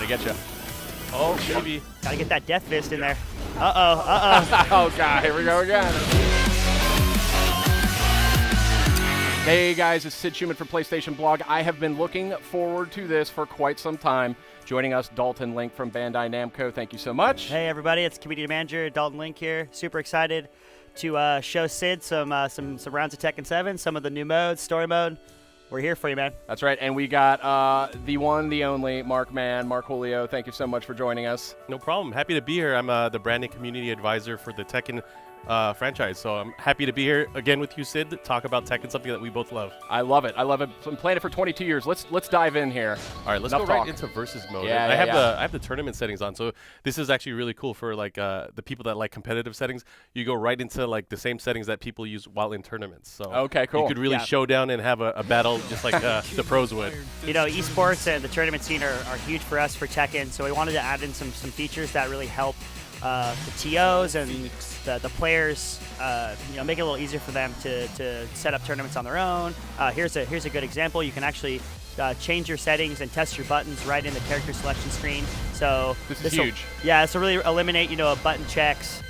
gonna get you. Oh, maybe. Gotta get that death fist in there. Uh-oh. Oh, God. Here we go again. Hey, guys. It's Sid Schumann from PlayStation Blog. I have been looking forward to this for quite some time. Joining us, Dalton Link from Bandai Namco. Thank you so much. Hey, everybody. It's Community Manager Dalton Link here. Super excited to show Sid some rounds of Tekken 7, some of the new modes, story mode. We're here for you, man. That's right. And we got the one, the only, Mark Julio. Thank you so much for joining us. No problem. Happy to be here. I'm the branding community advisor for the Tekken franchise. So I'm happy to be here again with you, Sid, to talk about Tekken, something that we both love. I love it. I love it. I've been playing it for 22 years. Let's dive in here. All right, let's go right into versus mode. Yeah, I have the tournament settings on, so this is actually really cool for like the people that like competitive settings. You go right into like the same settings that people use while in tournaments. So okay, cool. You could really show down and have a battle just like the pros would. You know, esports and the tournament scene are huge for us for Tekken, so we wanted to add in some features that really help the TOs and the players, make it a little easier for them to set up tournaments on their own. Here's a good example. You can actually change your settings and test your buttons right in the character selection screen. So this is huge. Yeah, this will really eliminate button checks.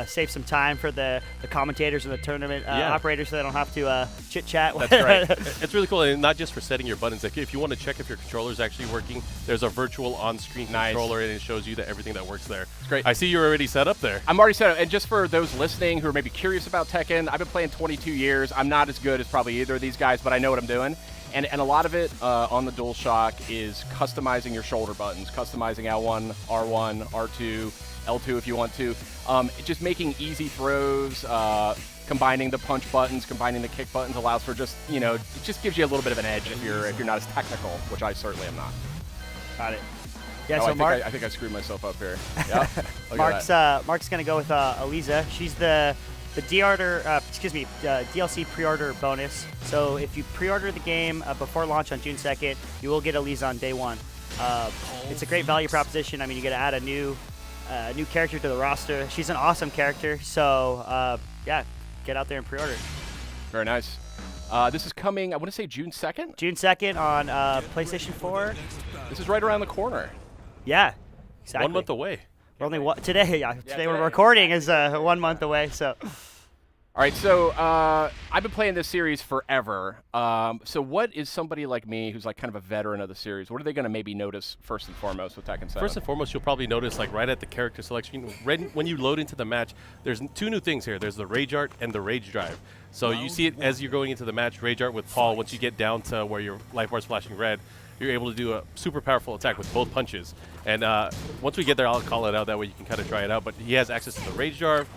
Save some time for the commentators and the tournament operators, so they don't have to chit chat. That's right. It's really cool, and not just for setting your buttons. Like if you want to check if your controller is actually working, there's a virtual on-screen controller, and it shows you that everything that works there. It's great. I see you're already set up there. I'm already set up, and just for those listening who are maybe curious about Tekken, I've been playing 22 years. I'm not as good as probably either of these guys, but I know what I'm doing. And a lot of it on the DualShock is customizing your shoulder buttons, customizing L1, R1, R2, L2 if you want to. Just making easy throws, combining the punch buttons, combining the kick buttons allows for just, it just gives you a little bit of an edge if you're not as technical, which I certainly am not. Got it. Yeah, so Mark, I think I screwed myself up here. Yep. Mark's gonna go with Eliza. She's the DLC pre-order bonus. So if you pre-order the game before launch on June 2nd, you will get Eliza on day one. It's a great value proposition. I mean, you get to add a new character to the roster. She's an awesome character. So get out there and pre-order. Very nice. This is coming, I want to say June 2nd? June 2nd on PlayStation 4. This is right around the corner. Yeah, exactly. 1 month away. We're only today we're recording is 1 month away. So, all right. So I've been playing this series forever. So what is somebody like me who's like kind of a veteran of the series? What are they going to maybe notice first and foremost with Tekken 7? First and foremost, you'll probably notice like right at the character selection, when you load into the match, there's two new things here. There's the Rage Art and the Rage Drive. So you see it as you're going into the match, Rage Art with Paul. Once you get down to where your life bar is flashing red, you're able to do a super powerful attack with both punches. And once we get there, I'll call it out. That way you can kind of try it out. But he has access to the Rage Jar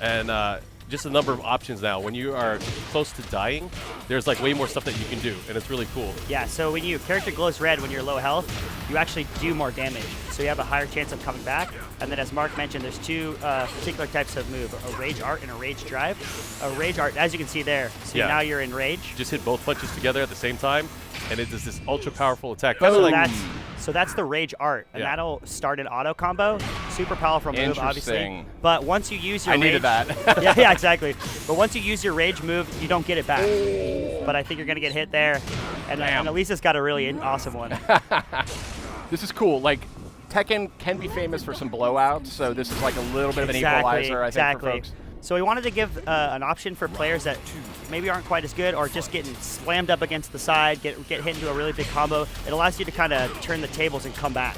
and just a number of options now. When you are close to dying, there's like way more stuff that you can do, and it's really cool. Yeah, so when your character glows red when you're low health, you actually do more damage. So you have a higher chance of coming back. And then as Mark mentioned, there's two particular types of move, a Rage Art and a Rage Drive. A Rage Art, as you can see there, so now you're in Rage. Just hit both punches together at the same time, and it does this ultra powerful attack. So that's the Rage Art, and that'll start an auto combo. Super powerful move, obviously. But once you use your I needed that. yeah, exactly. But once you use your Rage move, you don't get it back. But I think you're going to get hit there. And Elisa's got a really awesome one. This is cool. Like, Tekken can be famous for some blowouts, so this is like a little bit of an equalizer, I think, for folks. So we wanted to give an option for players that maybe aren't quite as good or just getting slammed up against the side, get hit into a really big combo. It allows you to kind of turn the tables and come back.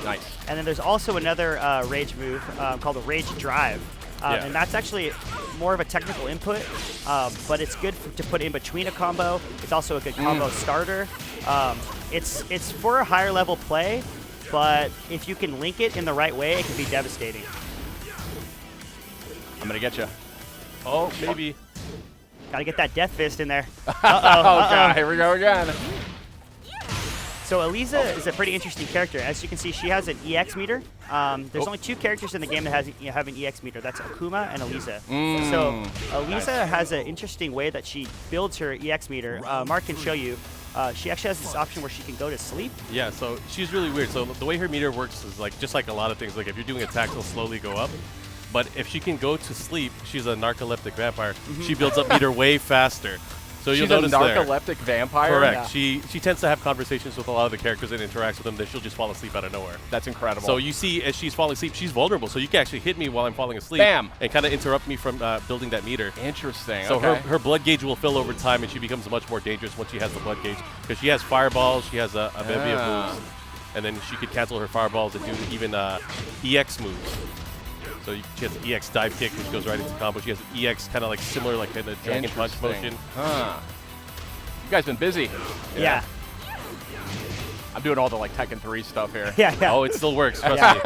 Nice. And then there's also another Rage move called the Rage Drive. And that's actually more of a technical input, but it's good to put in between a combo. It's also a good combo starter. It's for a higher level play, but if you can link it in the right way, it can be devastating. I'm going to get you. Oh, maybe. Gotta get that death fist in there. God, here we go again. So Eliza is a pretty interesting character. As you can see, she has an EX meter. There's only two characters in the game that have an EX meter. That's Akuma and Eliza. So Eliza has an interesting way that she builds her EX meter. Mark can show you. She actually has this option where she can go to sleep. Yeah, so she's really weird. So the way her meter works is like just like a lot of things. Like if you're doing attacks, it'll slowly go up. But if she can go to sleep, she's a narcoleptic vampire. She builds up meter way faster. So you'll She's a notice there. narcoleptic vampire? Correct. Yeah. She tends to have conversations with a lot of the characters and interacts with them. Then she'll just fall asleep out of nowhere. That's incredible. So you see, as she's falling asleep, she's vulnerable. So you can actually hit me while I'm falling asleep. Bam. And kind of interrupt me from building that meter. Interesting. So okay. her blood gauge will fill over time, and she becomes much more dangerous once she has the blood gauge. Because she has fireballs, she has a bevy of moves. And then she could cancel her fireballs and do even EX moves. So she has an EX dive kick, which goes right into combo. She has an EX kind of like similar, like in the dragon punch motion. Huh. You guys been busy. Yeah. I'm doing all the like Tekken 3 stuff here. Yeah. Oh, it still works. Trust me.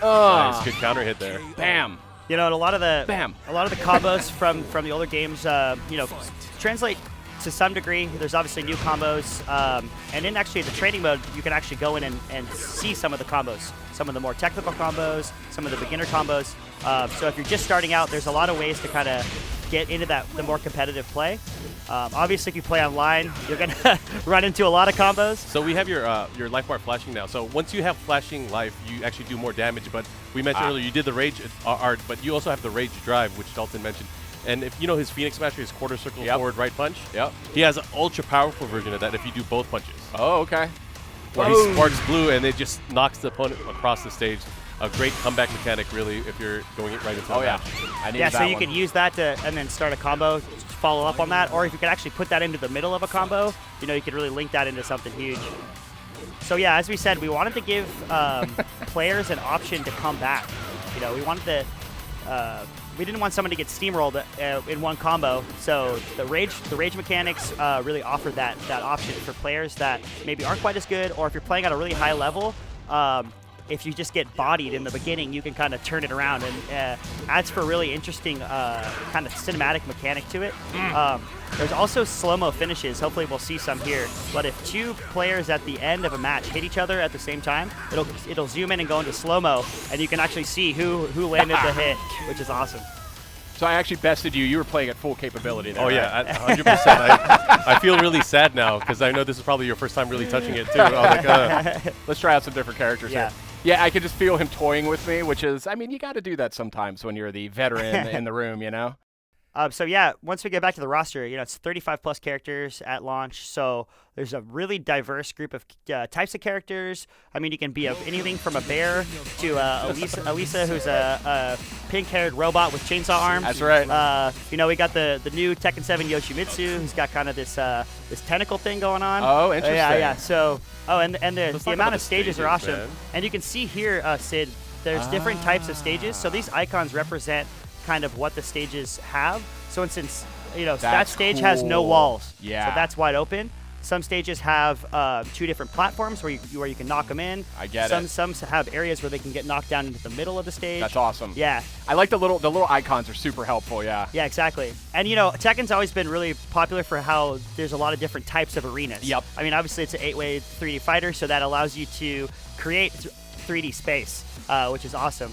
Nice, good counter hit there. Bam. You know, and a lot of the Bam. combos from the older games, you know, translate to some degree. There's obviously new combos, and in actually the training mode, you can actually go in and see some of the combos, some of the more technical combos, some of the beginner combos. So if you're just starting out, there's a lot of ways to kind of get into the more competitive play. Obviously, if you play online, you're gonna run into a lot of combos. So we have your life bar flashing now. So once you have flashing life, you actually do more damage. But we mentioned earlier you did the rage art, but you also have the rage drive, which Dalton mentioned. And if you know his Phoenix Master, his quarter circle forward right punch, he has an ultra powerful version of that if you do both punches. Oh, okay. Where he sparks blue and it just knocks the opponent across the stage. A great comeback mechanic, really, if you're going right into the match. I need Yeah, that so you one. can use that to and then start a combo, follow up on that, or if you could actually put that into the middle of a combo, you know, you could really link that into something huge. So yeah, as we said, we wanted to give players an option to come back. You know, we wanted to. We didn't want someone to get steamrolled in one combo, so the rage mechanics really offered that option for players that maybe aren't quite as good, or if you're playing at a really high level. If you just get bodied in the beginning, you can kind of turn it around, and adds for a really interesting kind of cinematic mechanic to it. There's also slow-mo finishes. Hopefully we'll see some here. But if two players at the end of a match hit each other at the same time, it'll zoom in and go into slow-mo, and you can actually see who landed the hit, which is awesome. So I actually bested you. You were playing at full capability there. Oh, yeah, 100%. I feel really sad now because I know this is probably your first time really touching it, too. Like, let's try out some different characters here. Yeah, I could just feel him toying with me, which is, I mean, you got to do that sometimes when you're the veteran in the room, you know? So yeah, once we get back to the roster, you know, it's 35 plus characters at launch. So there's a really diverse group of types of characters. I mean, you can be anything from a bear to Elisa, who's a pink-haired robot with chainsaw arms. That's right. You know, we got the new Tekken 7 Yoshimitsu, who's got kind of this tentacle thing going on. Oh, interesting. Yeah. So, and the amount of stages are awesome. Man. And you can see here, Sid, there's different types of stages. So these icons represent kind of what the stages have. So instance, you know, that stage has no walls. Yeah. So that's wide open. Some stages have 2 different platforms where you can knock them in. I get it. Some have areas where they can get knocked down into the middle of the stage. That's awesome. Yeah. I like the little icons are super helpful, yeah. Yeah, exactly. And you know, Tekken's always been really popular for how there's a lot of different types of arenas. Yep. I mean, obviously it's an 8-way 3D fighter, so that allows you to create 3D space, which is awesome.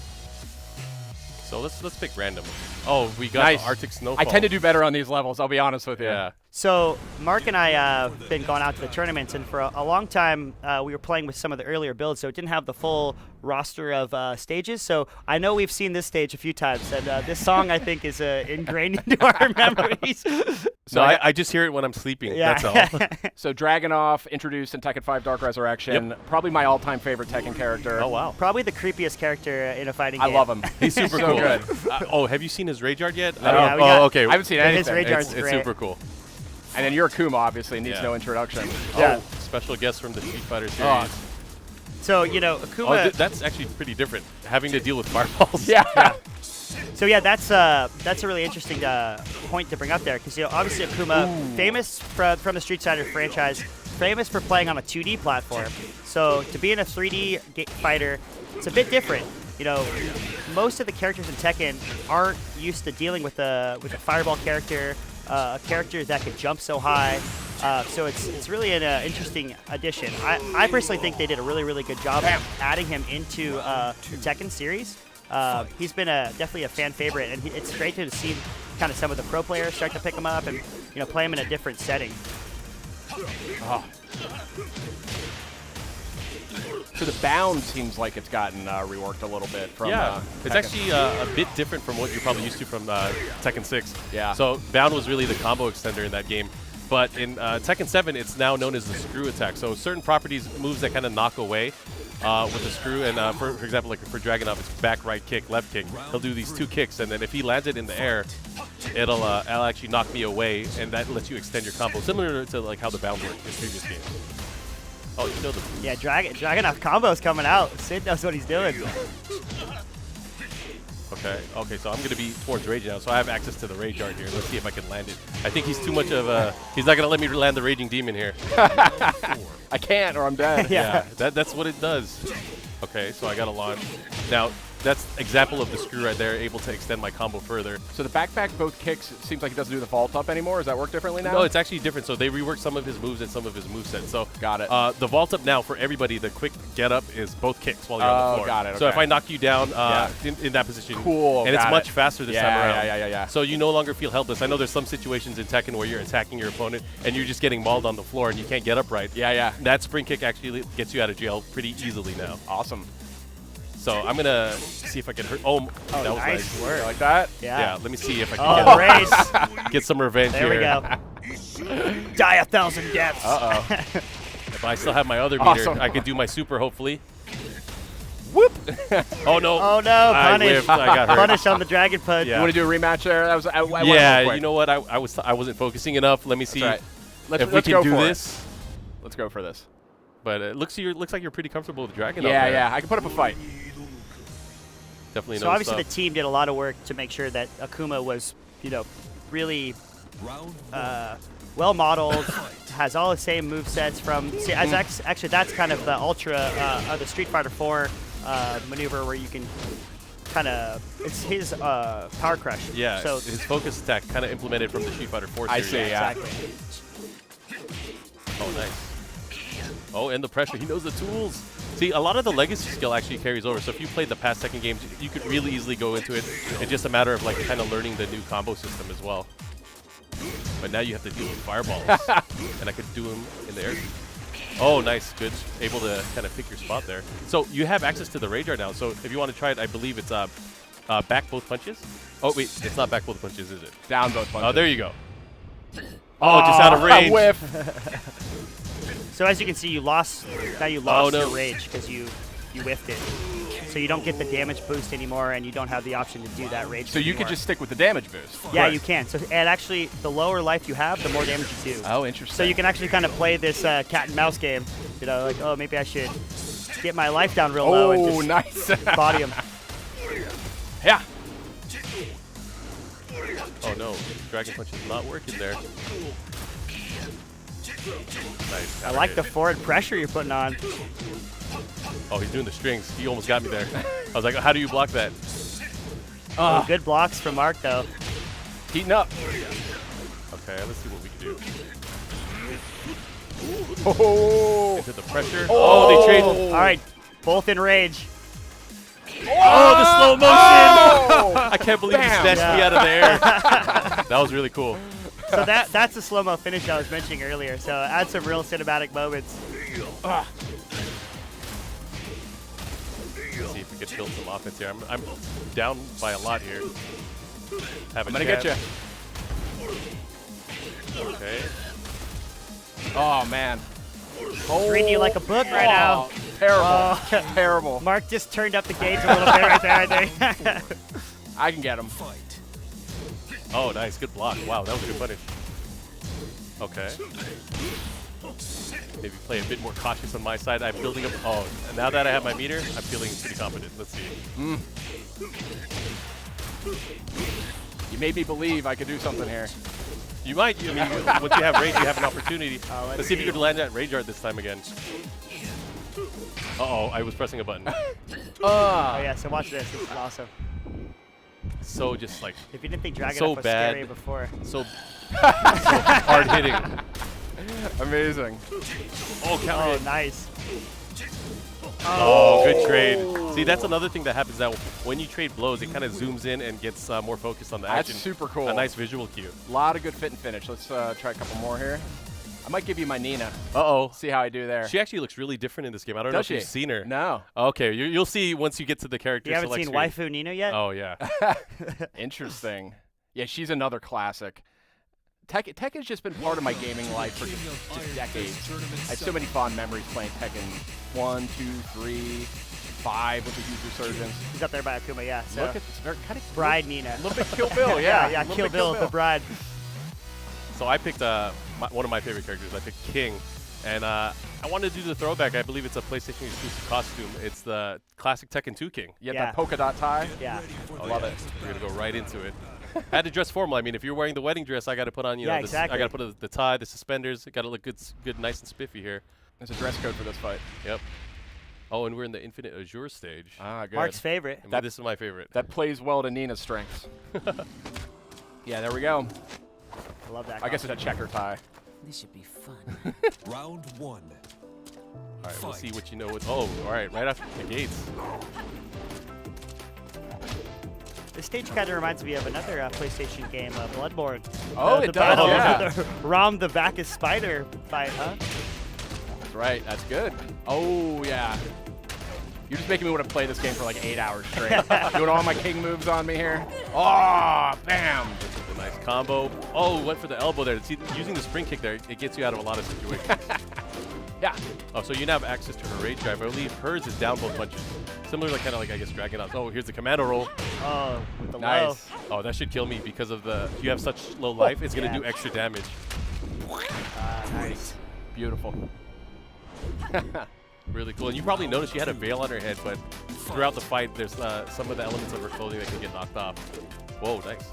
So let's pick random. Oh, we got the Arctic Snowfall. I tend to do better on these levels, I'll be honest with you. Yeah. So Mark and I have been going out to the tournaments, and for a long time we were playing with some of the earlier builds, so it didn't have the full roster of stages. So I know we've seen this stage a few times, and this song I think is ingrained into our memories. So I just hear it when I'm sleeping. Yeah. That's all. So Dragunov introduced in Tekken 5 Dark Resurrection. Probably my all-time favorite Tekken character. Oh, wow. Probably the creepiest character in a fighting game. I love him. He's super so cool. good. Oh, have you seen his rage art yet? Yeah, we got- okay. I haven't seen His anything. rage art's It's great. super cool. And then Yurikuma obviously needs Yeah. no introduction. Yeah. Oh, special guest from the Street Fighter series. Oh. So, you know, Oh, Akuma... that's actually pretty different, having to deal with fireballs. Yeah. So yeah, that's a really interesting point to bring up there, because you know, obviously Akuma, famous from the Street Fighter franchise, famous for playing on a 2D platform. So to be in a 3D fighter, it's a bit different. You know, most of the characters in Tekken aren't used to dealing with a fireball character, a character that could jump so high. So it's really an interesting addition. I personally think they did a really good job adding him into the Tekken series. He's been definitely a fan favorite, and it's great to see kind of some of the pro players start to pick him up and play him in a different setting. Oh. So the bound seems like it's gotten reworked a little bit from. Yeah, it's Tekken. actually a bit different from what you're probably used to from Tekken 6. Yeah. So bound was really the combo extender in that game. But in Tekken 7, it's now known as the screw attack. So certain properties, moves that kind of knock away with the screw. And for example, like for Dragunov, it's back, right kick, left kick. He'll do these 2 kicks, and then if he lands it in the air, it'll actually knock me away, and that lets you extend your combo, similar to like how the bound worked in previous games. Oh, you know the. Yeah, Dragunov combo's coming out. Sid knows what he's doing. Okay, so I'm going to be towards Rage now, so I have access to the Rage Art here. Let's see if I can land it. I think he's too much of a... He's not going to let me land the Raging Demon here. I can't, or I'm dead. Yeah. That's what it does. Okay, so I got to launch. Now, that's example of the screw right there, able to extend my combo further. So the backpack both kicks, it seems like it doesn't do the vault up anymore. Does that work differently now? No, it's actually different. So they reworked some of his moves and some of his movesets. So got it. The vault up now for everybody, the quick get up is both kicks while you're on the floor. Got it. So okay. if I knock you down in that position, cool, and it's got much it. faster this time around. Yeah. So you no longer feel helpless. I know there's some situations in Tekken where you're attacking your opponent and you're just getting mauled on the floor and you can't get up right. Yeah. That spring kick actually gets you out of jail pretty easily now. Awesome. So I'm gonna see if I can hurt. Oh, that was nice. work. Like that? Yeah. Let me see if I Oh, can race. get some revenge There here. we go. Die 1,000 deaths. Uh-oh. If I still have my other meter, Awesome. I can do my super hopefully. Whoop! Oh no! Oh no! I Punish. whiffed. I got hurt. Punish on the Dragon Punch. Yeah. You want to do a rematch there? That was I went Yeah, real quick. you know what? I wasn't focusing enough. Let me see That's right. if we let's can go do for this. it. Let's go for this. But it looks like you're pretty comfortable with Dragon. Yeah. I can put up a fight. Definitely. So obviously the team did a lot of work to make sure that Akuma was, really well modeled, has all the same move sets from. See, actually, that's kind of the ultra the Street Fighter 4 maneuver where you can kind of it's his power crush. Yeah. So his focus attack kind of implemented from the Street Fighter 4 series. I see. Yeah. exactly. Oh, nice. Oh, and the pressure. He knows the tools. See, a lot of the legacy skill actually carries over. So if you played the past Tekken games, you could really easily go into it. It's just a matter of like kind of learning the new combo system as well. But now you have to deal with fireballs, and I could do them in the air. Oh, nice, good. Able to kind of pick your spot there. So you have access to the Rage Art now. So if you want to try it, I believe it's back both punches. Oh wait, it's not back both punches, is it? Down both punches. Oh, there you go. Oh, just out of range. Whiff. So as you can see, you lost your no. rage because you whiffed it. So you don't get the damage boost anymore, and you don't have the option to do that rage. So you could anymore. just stick with the damage boost. Yeah, Right. you can. So and actually, the lower life you have, the more damage you do. Oh, interesting. So you can actually kind of play this cat and mouse game. Like, oh, maybe I should get my life down real low and just nice. body him. Yeah. Oh no, Dragon Punch is not working there. Nice. I like the forward pressure you're putting on. Oh, he's doing the strings. He almost got me there. I was like, how do you block that? Oh, good blocks from Mark, though. Heating up. Okay, let's see what we can do. Oh. Into the pressure. Oh, they trade. All right, both in rage. Oh, the slow motion! Oh. I can't believe he Bam. snatched me out of the air. That was really cool. So that's the slow-mo finish I was mentioning earlier. So add some real cinematic moments. Let's see if we can build some offense here. I'm down by a lot here. I'm gonna get you. Okay. Oh man. Reading you like a book right now. Terrible. Oh. Terrible. Mark just turned up the gauge a little bit right there, I think. I can get him. Oh, nice. Good block. Wow, that was a good punish. Okay. Maybe play a bit more cautious on my side. I'm building up. Oh, now that I have my meter, I'm feeling pretty confident. Let's see. You made me believe I could do something here. You might. I mean, once you have rage, you have an opportunity. Let's see if you could land that rage art this time again. Uh-oh, I was pressing a button. Oh yeah, so watch this. This is awesome. So just like If you didn't think Dragon So was bad. scary before. so hard hitting. Amazing. Oh, counter Oh, hit. nice. Oh, good trade. See, that's another thing that happens now. When you trade blows, it kind of zooms in and gets more focused on the That's action. super cool. A nice visual cue. A lot of good fit and finish. Let's try a couple more here. I might give you my Nina. Uh-oh. See how I do there. She actually looks really different in this game. I don't know if you've seen her. No. Okay, you'll see once you get to the character You haven't select seen screen. Waifu Nina yet? Oh, yeah. Interesting. Yeah, she's another classic. Tekken's just been part of my gaming life for just decades. I have so many fond memories playing Tekken 1, 2, 3, 5 with a huge resurgence. He's up there by Akuma, yeah. So Look at this, very kind of Bride Nina. A little bit Kill Bill, yeah. yeah, Kill Bill, the bride. So I picked one of my favorite characters. I picked King. And I wanted to do the throwback. I believe it's a PlayStation exclusive costume. It's the classic Tekken 2 King. You have that polka dot tie. Yeah. Oh, love it. We're going to go right into it. I had to dress formal. I mean, if you're wearing the wedding dress, I got to put on, exactly. I got to put the tie, the suspenders. Got to look good, nice and spiffy here. There's a dress code for this fight. Yep. Oh, and we're in the Infinite Azure stage. Ah, good. Mark's favorite. This is my favorite. That plays well to Nina's strengths. Yeah, there we go. I love that. I guess it's a checker tie. This should be fun. Round 1. All right, we'll see what you know. Oh, all right, right after the gates. This stage kind of reminds me of another PlayStation game, Bloodborne. Oh, the it does, battle, yeah. the Ram the Bacchus Spider fight, huh? That's right. That's good. Oh, yeah. You're just making me want to play this game for like 8 hours straight. Doing all my king moves on me here. Oh, bam. A nice combo. Oh, went for the elbow there. See, using the spring kick there, it gets you out of a lot of situations. Yeah. Oh, so you now have access to her rage drive. I believe hers is down both punches. Similar to kind of like, I guess, Dragonauts. Oh, here's the commando roll. Oh, with the Nice. low. Oh, that should kill me because of you have such low life. It's going to Yeah. do extra damage. Nice. Beautiful. Really cool. And you probably noticed she had a veil on her head, but throughout the fight, there's some of the elements of her clothing that can get knocked off. Whoa, nice.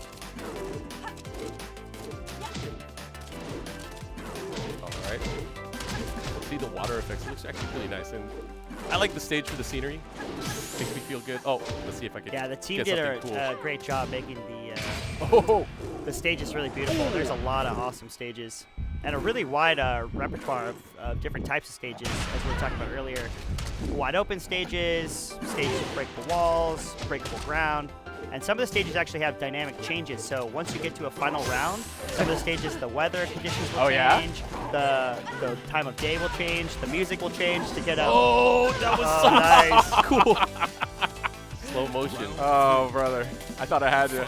All right. See the water effects. It looks actually really nice. And I like the stage for the scenery. Makes me feel good. Oh, let's see if I can Yeah, the team get did something cool. a great job making Oh, the stage is really beautiful. There's a lot of awesome stages and a really wide repertoire of different types of stages, as we were talking about earlier. Wide open stages, stages with breakable walls, breakable ground, and some of the stages actually have dynamic changes. So once you get to a final round, some of the stages, the weather conditions will change, the time of day will change, the music will change to get a. Oh, that was so nice. cool. Slow motion. Oh, brother. I thought I had to.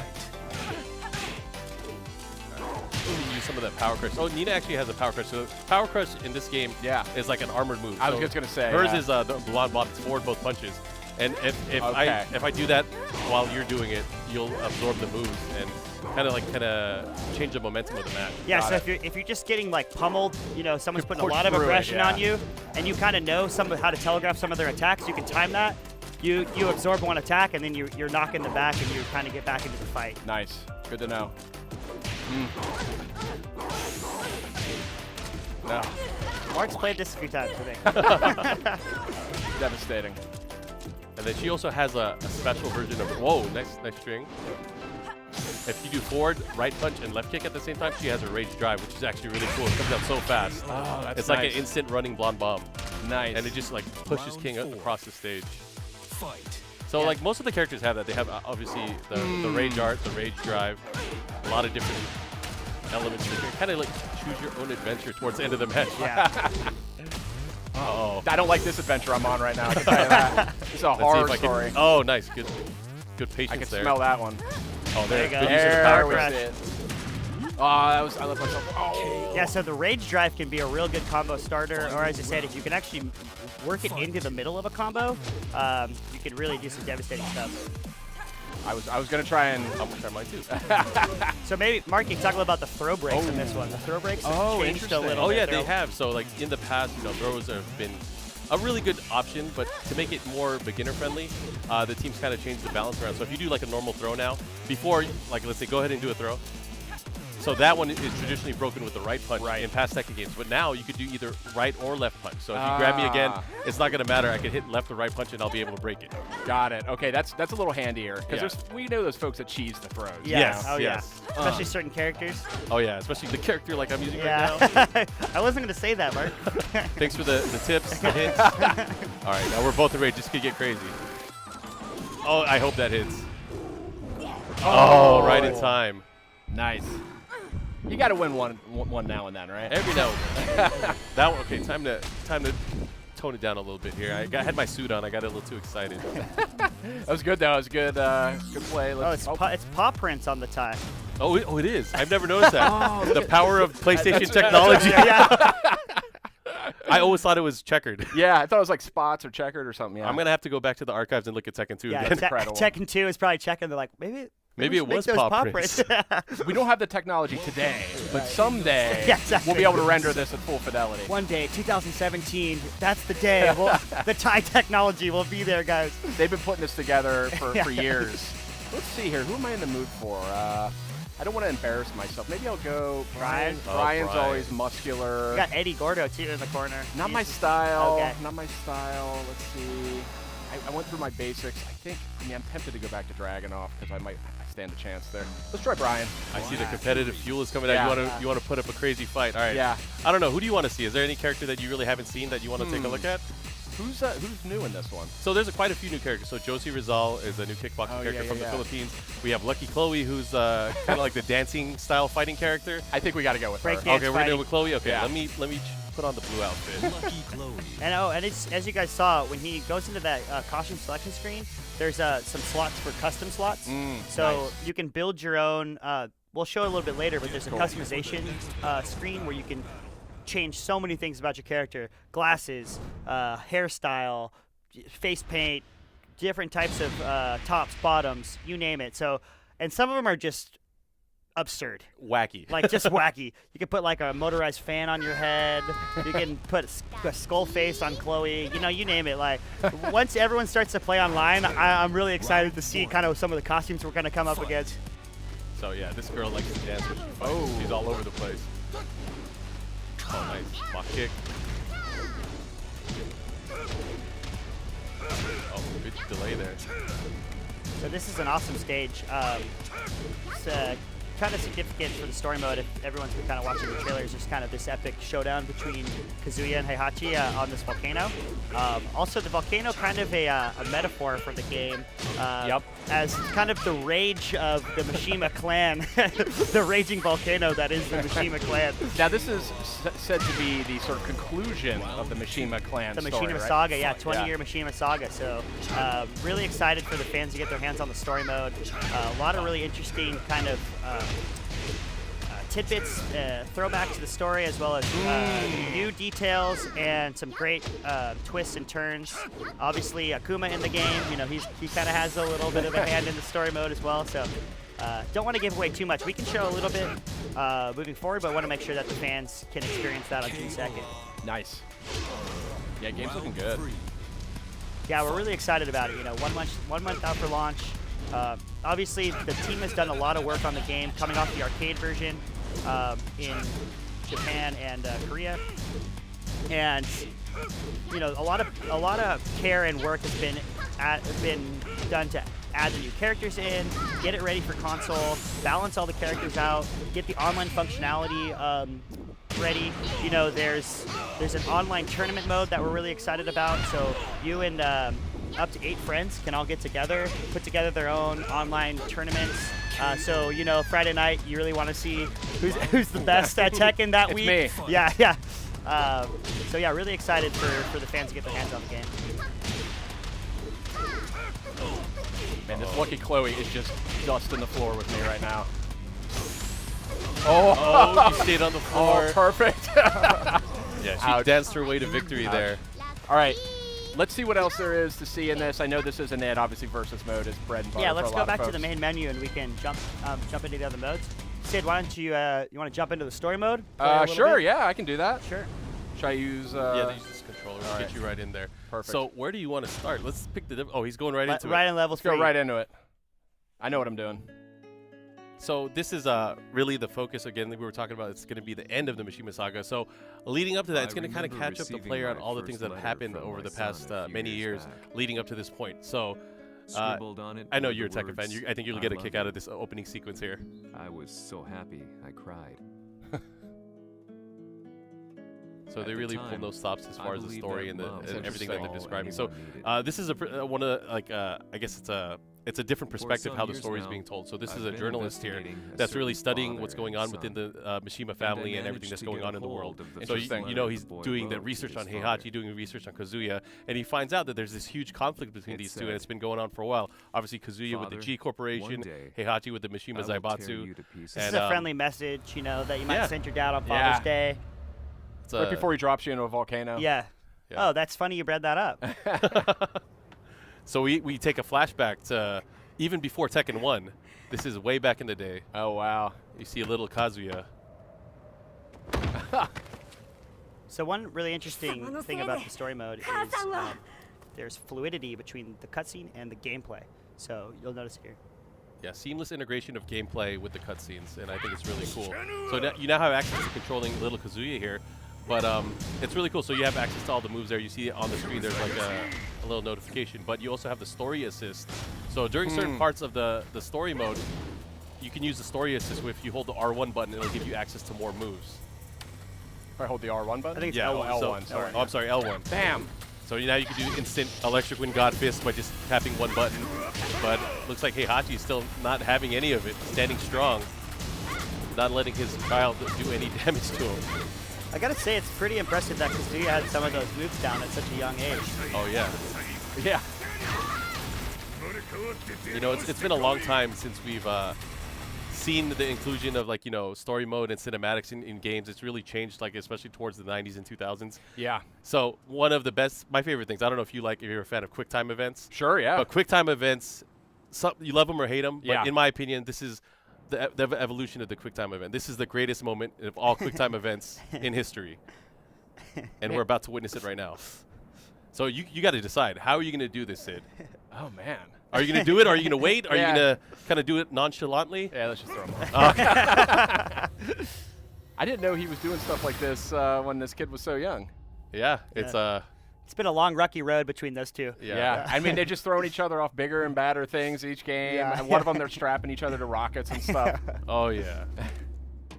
Use some of that power crush. Oh, Nina actually has a power crush. So power crush in this game is like an armored move. I was just going to say. Hers is the blonde bomb. It's forward both punches. And if I do that while you're doing it, you'll absorb the moves and kind of change the momentum of the match. Yeah, so if you're just getting like pummeled, someone's putting a push lot of through it, aggression yeah. on you, and you kind of know how to telegraph some of their attacks. You can time that. You absorb one attack, and then you're knocking them back, and you kind of get back into the fight. Nice. Good to know. No. Mark's played this a few times, I think. Devastating. And then she also has a special version of. Whoa, nice string. If you do forward, right punch, and left kick at the same time, she has a rage drive, which is actually really cool. It comes out so fast. Oh, that's It's like an instant running blonde bomb. Nice. And it just like pushes King across the stage. Fight. So like most of the characters have that. They have obviously the rage art, the rage drive, a lot of different elements. You can kind of like choose your own adventure towards the end of the match. Yeah. Oh. I don't like this adventure I'm on right now. I can tell you that. It's a horror story. Oh, nice. Good patience I can there. smell that one. Oh, There you go. Good use of the There power we crush. go. it. Oh, I left myself. Oh. Yeah, so the rage drive can be a real good combo starter, or as I said, if you can actually work it into the middle of a combo, you can really do some devastating stuff. I was gonna try and. I'm gonna try mine too. So maybe, Mark, you can talk a little about the throw breaks in this one. The throw breaks have changed a interesting. little Oh bit. yeah, They're- they have. So like in the past, throws have been a really good option, but to make it more beginner friendly, the teams kind of changed the balance around. So if you do like a normal throw now, before, like let's say go ahead and do a throw. So that one is traditionally broken with the right punch in past Tekken games, but now you could do either right or left punch. So if you grab me again, it's not going to matter. I can hit left or right punch and I'll be able to break it. Got it. Okay, that's a little handier because Yeah. we know those folks that cheese the throws. Yeah. Yes, Oh, yes. yeah. Especially certain characters. Oh yeah, especially the character like I'm using right now. Yeah. I wasn't going to say that, Mark. Thanks for the tips, the hints. All right, now we're both in rage. This could get crazy. Oh, I hope that hits. Oh, right in time. Nice. You got to win one now and then, right? Every now and then. That one, okay, time to tone it down a little bit here. I had my suit on. I got a little too excited. That was good, though. It was good. Good play. Oh, it's paw prints on the tie. Oh, it is. I've never noticed that. Oh, the power of PlayStation technology. Yeah. I always thought it was checkered. Yeah, I thought it was like spots or checkered or something. Yeah. I'm going to have to go back to the archives and look at Tekken 2 Yeah, again. Incredible. Tekken 2 is probably checking. They're like, maybe Maybe it we was should make those paw prints. We don't have the technology today, but someday Yeah, exactly. we'll be able to render this at full fidelity. One day, 2017, that's the day. The tie technology will be there, guys. They've been putting this together Yeah. for years. Let's see here. Who am I in the mood for? I don't want to embarrass myself. Maybe I'll go Brian? Oh, Brian's Brian. always muscular. We got Eddie Gordo, too, in the corner. Not my He's- style. Okay. Not my style. Let's see. I went through my basics. I'm tempted to go back to Dragunov because I stand a chance there. Let's try Brian. I see the competitive fuel is coming Yeah. out. You want to put up a crazy fight. All right. Yeah. I don't know. Who do you want to see? Is there any character that you really haven't seen that you want to take a look at? Who's new in this one? So there's quite a few new characters. So Josie Rizal is a new kickboxing Oh, character yeah, from yeah, the yeah. Philippines. We have Lucky Chloe, who's kind of like the dancing style fighting character. I think we got to go with her. Break dance. Okay, we're gonna fighting. go with Chloe. Okay, Yeah. let me put on the blue outfit. Lucky Chloe. And it's, as you guys saw, when he goes into that costume selection screen, there's some slots for custom slots. So nice. you can build your own. We'll show it a little bit later, but there's a customization screen where you can change so many things about your character: glasses, hairstyle, face paint, different types of tops, bottoms, you name it. So, and some of them are just absurd. Wacky. Like just wacky. You can put like a motorized fan on your head. You can put a skull face on Chloe. You name it. Like once everyone starts to play online, I'm really excited to see kind of some of the costumes we're gonna come up against. So yeah, this girl likes to dance when she fights. She's all over the place. Oh, nice. Block kick. Oh, good delay there. So this is an awesome stage. It's kind of significant for the story mode. If everyone's been kind of watching the trailers, there's kind of this epic showdown between Kazuya and Heihachi on this volcano. Also, the volcano kind of a metaphor for the game. Yep. As kind of the rage of the Mishima clan, the raging volcano that is the Mishima clan. Now this is said to be the sort of conclusion of the Mishima clan The story, Mishima right? saga, yeah, 20-year Mishima saga. So really excited for the fans to get their hands on the story mode. A lot of really interesting kind of tidbits, throwback to the story, as well as new details and some great twists and turns. Obviously, Akuma in the game, he kind of has a little bit of a hand in the story mode as well. So don't want to give away too much. We can show a little bit moving forward, but want to make sure that the fans can experience that on June 2nd. Nice. Yeah, game's looking good. Yeah, we're really excited about it. 1 month out for launch. Obviously, the team has done a lot of work on the game, coming off the arcade version in Japan and Korea, and a lot of care and work has been done to add the new characters in, get it ready for console, balance all the characters out, get the online functionality ready. There's an online tournament mode that we're really excited about. So you and up to 8 friends can all get together, put together their own online tournaments. So Friday night you really want to see who's the best at Tekken that It's week. me. Yeah. So yeah, really excited for the fans to get their hands on the game. Man, this Lucky Chloe is just dusting the floor with me right now. Oh, she stayed on the floor. Oh, perfect. Yeah, she Ouch. danced her way to victory there. All right. Let's see what else there is to see in this. I know this isn't it. Obviously, versus mode is bread and butter. Yeah, for let's a go lot of back to folks. the main menu and we can jump into the other modes. Sid, why don't you want to jump into the story mode? Play a little Sure, bit? yeah, I can do that. Sure. Should I use? Yeah, they use this controller. all Get right. you right in there. Perfect. So where do you want to start? Let's pick the. Oh, he's going right into Right it. in level Let's 3. go right into it. I know what I'm doing. So this is really the focus again that we were talking about. It's going to be the end of the Mishima saga. So leading up to that, it's going to kind of catch up the player on all the things that have happened over the past many years leading up to this point. So I know you're a Tekken fan. I think you'll get a kick out of this opening sequence here. I was so happy I cried. So they At the really pull time, no stops as I far as the believed story that and love everything that they're was describing. all So anyone needed. this is one of the, I guess it's a it's a different perspective how the story is being told. So this is a journalist here that's really studying what's going on within the Mishima family and everything that's going on in the world. So you know he's doing the research on Heihachi, doing research on Kazuya, and he finds out that there's this huge conflict between these two, and it's been going on for a while. Obviously Kazuya with the G Corporation, Heihachi with the Mishima Zaibatsu. This is a friendly message, you know, that you might send your dad on Father's Day. Right before he drops you into a volcano. Yeah. Oh, that's funny you bred that up. So we take a flashback to even before Tekken 1. This is way back in the day. Oh, wow. You see a little Kazuya. So one really interesting thing about the story mode is there's fluidity between the cutscene and the gameplay. So you'll notice here. Yeah, seamless integration of gameplay with the cutscenes, and I think it's really cool. So you now have access to controlling little Kazuya here, but it's really cool. So you have access to all the moves there. You see it on the screen. There's like a little notification, but you also have the story assist. So during certain parts of the story mode, you can use the story assist. If you hold the R1 button, it'll give you access to more moves. If I hold the R1 button? I think it's L1, sorry. Oh, I'm sorry, L1. Bam! So now you can do instant electric wind god fist by just tapping one button. But looks like Heihachi is still not having any of it, standing strong, not letting his child do any damage to him. I gotta say, it's pretty impressive that Kazuya had some of those moves down at such a young age. Oh yeah. Yeah. You know, it's been a long time since we've seen the inclusion of, like, you know, story mode and cinematics in games. It's really changed, like, especially towards the 90s and 2000s. Yeah. So one of the best, my favorite things, I don't know if you're a fan of QuickTime events. Sure, yeah. But QuickTime events, you love them or hate them, Yeah. but in my opinion, this is the evolution of the QuickTime event. This is the greatest moment of all QuickTime events in history. And we're about to witness it right now. So you got to decide, how are you going to do this, Sid? Oh, man. Are you going to do it? Are you going to wait? Are you going to kind of do it nonchalantly? Yeah, let's just throw him off. I didn't know he was doing stuff like this when this kid was so young. Yeah, it's It's been a long, rocky road between those two. Yeah. I mean, they're just throwing each other off bigger and badder things each game. Yeah. And one of them, they're strapping each other to rockets and stuff. oh yeah.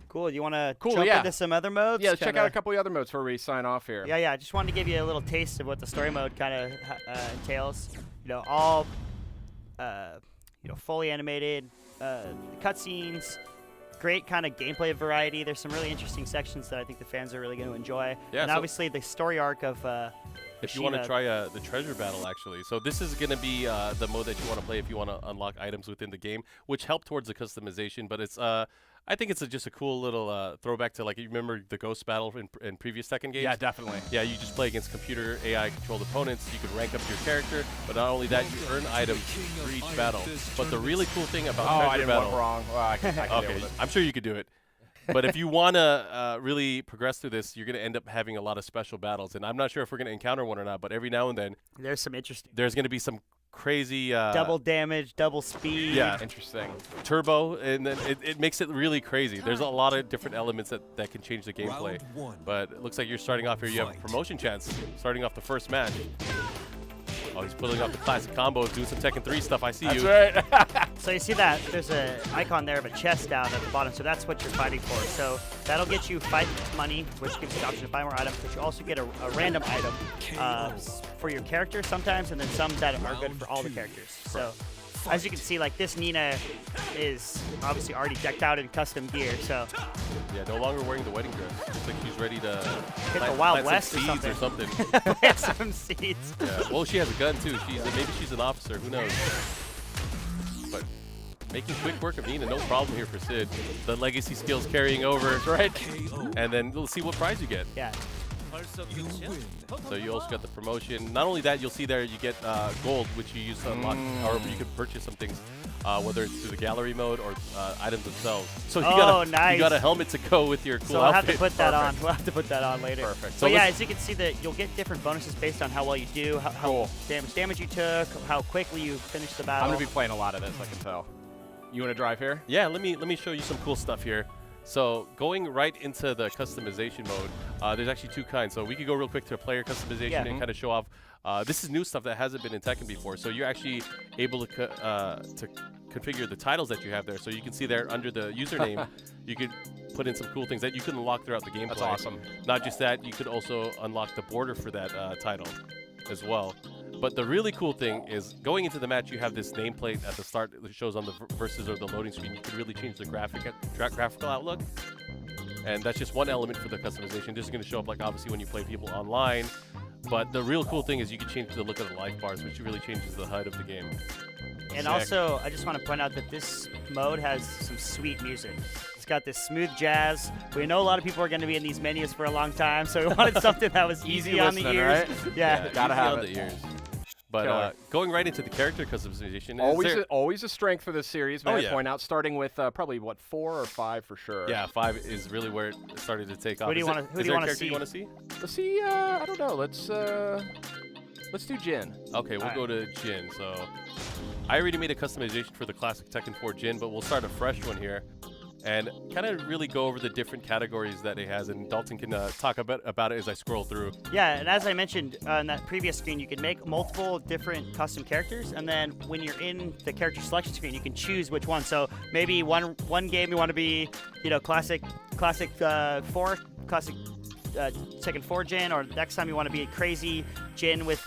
Cool. You want to Cool, jump yeah. into some other modes? Yeah, let's check out a couple of other modes before we sign off here. Yeah, I just wanted to give you a little taste of what the story mode kind of entails. You know, all fully animated cutscenes, great kind of gameplay variety. There's some really interesting sections that I think the fans are really going to enjoy. Yeah, and so obviously the story arc of if you want to Mishima. try the treasure battle, actually. So this is going to be the mode that you want to play if you want to unlock items within the game, which help towards the customization. But it's I think it's just a cool little throwback to, like, you remember the ghost battle in previous Tekken games? Yeah, definitely. Yeah, you just play against computer AI-controlled opponents. You can rank up your character, but not only that, you earn items for each battle. But the really cool thing about Oh, treasure I did battle, one wrong. Well, I can deal okay, with it. I'm sure you could do it. But if you want to really progress through this, you're going to end up having a lot of special battles. And I'm not sure if we're going to encounter one or not, but every now and then, There's some interesting there's going to be some crazy double damage, double speed. Yeah. Interesting. turbo, and then it makes it really crazy. There's a lot of different elements that can change the gameplay. Round one. But it looks like you're starting off here. You have a promotion chance starting off the first match. Oh, he's pulling up the classic combos, doing some Tekken 3 stuff. I see you. That's right. So you see that there's an icon there of a chest down at the bottom, so that's what you're fighting for. So that'll get you 5 money, which gives you the option to buy more items, but you also get a random item for your character sometimes, and then some that are good for all the characters. So as you can see, like, this Nina is obviously already decked out in custom gear, so Yeah, no longer wearing the wedding dress. Looks like she's ready to hit the plant Wild some West or seeds something. something. Some seeds. Yeah. Well, she has a gun too. Maybe she's an officer. Who knows? But making quick work of Nina, no problem here for Sid. The legacy skills carrying over, right? And then we'll see what prize you get. Yeah. You win. So you also got the promotion. Not only that, you'll see there you get gold, which you use to unlock, or you can purchase some things, whether it's through the gallery mode or items themselves. So you Nice. you got a helmet to go with your cool So I'll have outfit. to put that on. We'll have to put that on later. Perfect. So So yeah, let's- as you can see, that you'll get different bonuses based on how well you do, how Cool. damage you took, how quickly you finish the battle. I'm going to be playing a lot of this, I can tell. You want to drive here? Yeah, let me show you some cool stuff here. So going right into the customization mode, there's actually 2 kinds. So we could go real quick to player customization Yeah. and kind of show off. This is new stuff that hasn't been in Tekken before. So you're actually able to configure the titles that you have there. So you can see there under the username, you could put in some cool things that you can unlock throughout the gameplay. That's awesome. Not just that, you could also unlock the border for that title as well. But the really cool thing is going into the match, you have this nameplate at the start that shows on the versus or the loading screen. You can really change the graphical outlook. And that's just one element for the customization. This is going to show up like obviously when you play people online. But the real cool thing is you can change the look of the life bars, which really changes the HUD of the game. And Sick. also, I just want to point out that this mode has some sweet music. It's got this smooth jazz. We know a lot of people are going to be in these menus for a long time, so we wanted something that was easy on the listening, ears. right? Yeah. Gotta easy have on it. the ears. But going right into the character customization, Always a strength for this series, may Oh, I yeah. point out, starting with probably, what, 4 or 5 for sure. yeah, 5 is really where it started to take off. Who do you wanna- who do you wanna see? You want to see? Let's see, I don't know, let's do Jin. Okay, we'll go to Jin. So I already made a customization for the classic Tekken 4 Jin, but we'll start a fresh one here and kind of really go over the different categories that it has, and Dalton can talk about it as I scroll through. Yeah, and as I mentioned on that previous screen, you can make multiple different custom characters, and then when you're in the character selection screen, you can choose which one. So maybe one game you want to be, classic 4, classic Tekken 4 Jin, or next time you want to be a crazy Jin with,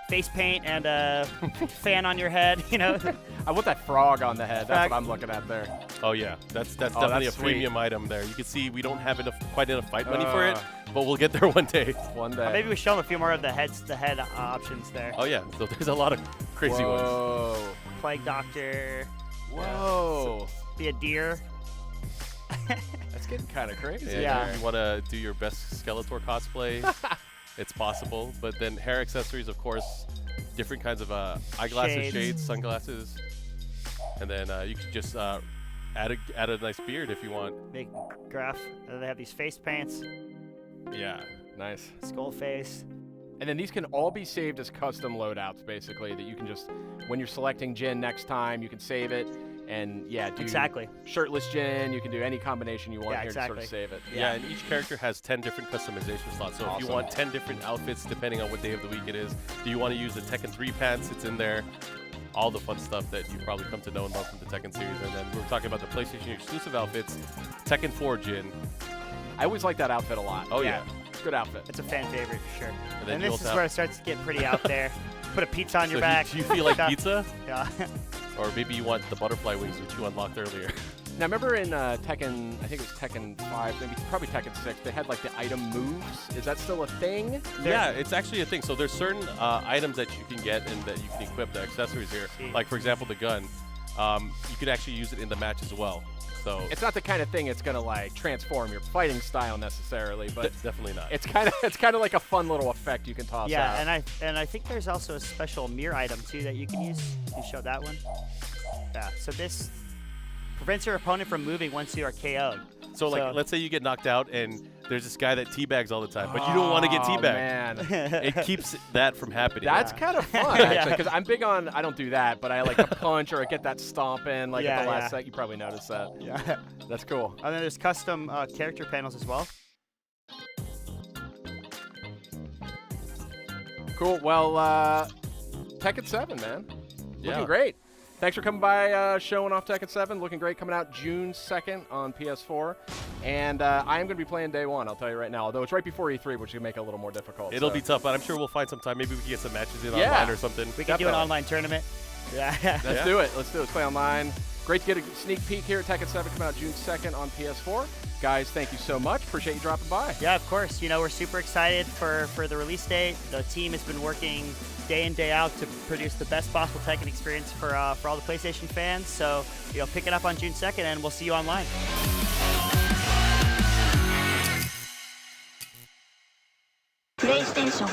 face paint and a fan on your head, I want that frog on the head. That's Frog. what I'm looking at there. Oh yeah, that's definitely that's a sweet. premium item there. You can see we don't have quite enough fight money for it, but we'll get there one day. One day. Maybe we show them a few more of the head options there. Oh yeah, so there's a lot of crazy ones. Whoa. Plague Doctor, Whoa. be a deer. That's getting kind of crazy. Yeah. If you want to do your best Skeletor cosplay, it's possible. But then hair accessories, of course, different kinds of eyeglasses, shades, sunglasses, and then you can just add a nice beard if you want. Big graph. They have these face paints, Yeah. Nice. skull face. And then these can all be saved as custom loadouts, basically, that you can just, when you're selecting Jin next time, you can save it. And yeah, do Exactly. shirtless Jin. You can do any combination you want Yeah, here to sort of exactly. save it. Yeah, and each character has 10 different customization slots. So if you Awesome. want 10 different outfits, depending on what day of the week it is, do you want to use the Tekken 3 pants? It's in there. All the fun stuff that you've probably come to know and love from the Tekken series. And then we're talking about the PlayStation exclusive outfits, Tekken 4 Jin. I always like that outfit a lot. Oh yeah. Good outfit. It's a fan favorite for sure. And then And you this also is have- where it starts to get pretty out there. Put a pizza on your So back. do you feel like Stuff. pizza? Yeah. Or maybe you want the butterfly wings, which you unlocked earlier. Now, remember in Tekken, I think it was Tekken 5, maybe probably Tekken 6, they had like the item moves. Is that still a thing? Yeah, it's actually a thing. So there's certain items that you can get and that you can equip, the accessories here. See. Like, for example, the gun. You could actually use it in the match as well. So It's not the kind of thing that's gonna like transform your fighting style necessarily, but definitely not. it's kind of like a fun little effect you can toss Yeah, out. and I think there's also a special mirror item too that you can use. Can you show that one? Yeah. So this prevents your opponent from moving once you are KO'd. So, like, let's say you get knocked out and there's this guy that teabags all the time, but you don't want to get Oh, teabagged. man. It keeps that from happening. That's kind of fun, actually, because I'm big on, I don't do that, but I like to punch or get that stomp in, like at the last set. You probably noticed that. Yeah. That's cool. And then there's custom character panels as well. Cool. Well, Tekken 7, man. Yeah. Looking great. Thanks for coming by, showing off Tekken 7. Looking great. Coming out June 2nd on PS4. And I am going to be playing day one, I'll tell you right now. Although it's right before E3, which can make it a little more difficult. It'll so. be tough, but I'm sure we'll find some time. Maybe we can get some matches in Yeah. online or something. We can do an Definitely. online tournament. Yeah. Let's do it. Let's do it. Let's play online. Great to get a sneak peek here at Tekken 7 coming out June 2nd on PS4. Guys, thank you so much. Appreciate you dropping by. Yeah, of course. We're super excited for the release date. The team has been working day in, day out to produce the best possible Tekken experience for all the PlayStation fans. So, pick it up on June 2nd, and we'll see you online. PlayStation